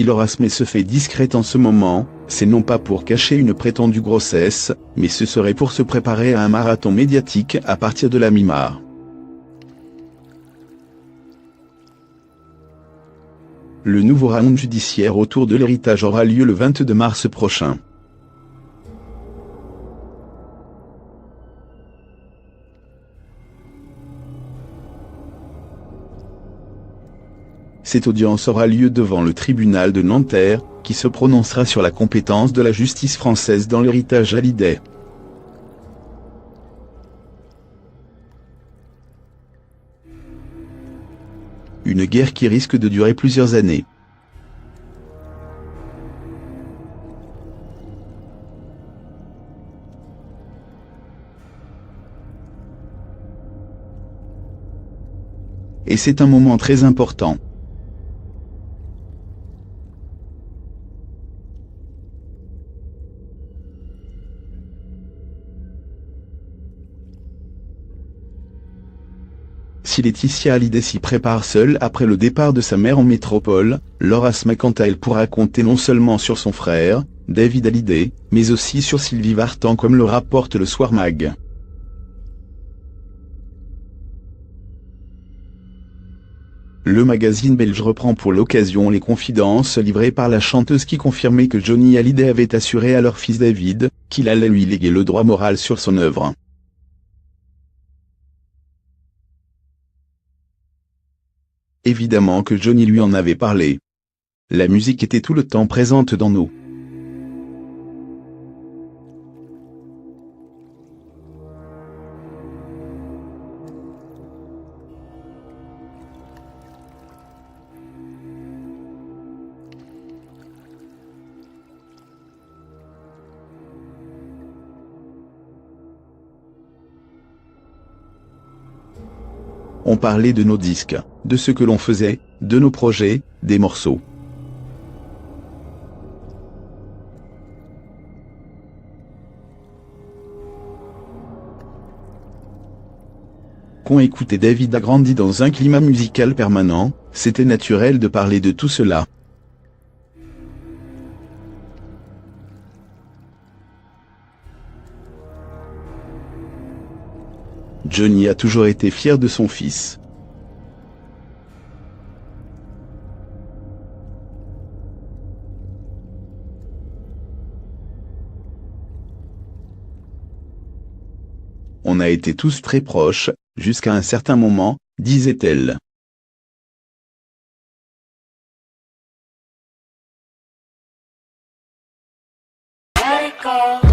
Si Laura Smith se fait discrète en ce moment, c'est non pas pour cacher une prétendue grossesse, mais ce serait pour se préparer à un marathon médiatique à partir de la mi-mars. Le nouveau round judiciaire autour de l'héritage aura lieu le 22 mars prochain. Cette audience aura lieu devant le tribunal de Nanterre, qui se prononcera sur la compétence de la justice française dans l'héritage Hallyday. Une guerre qui risque de durer plusieurs années. Et c'est un moment très important. Si Laetitia Hallyday s'y prépare seule après le départ de sa mère en métropole, Laura Smith quant à elle pourra compter non seulement sur son frère, David Hallyday, mais aussi sur Sylvie Vartan comme le rapporte le Soir Mag. Le magazine belge reprend pour l'occasion les confidences livrées par la chanteuse qui confirmait que Johnny Hallyday avait assuré à leur fils David, qu'il allait lui léguer le droit moral sur son œuvre. Évidemment que Johnny lui en avait parlé. La musique était tout le temps présente dans nous. On parlait de nos disques, de ce que l'on faisait, de nos projets, des morceaux. Qu'ont écouté David a grandi dans un climat musical permanent, c'était naturel de parler de tout cela. Johnny a toujours été fier de son fils. On a été tous très proches, jusqu'à un certain moment, disait-elle. Let it go.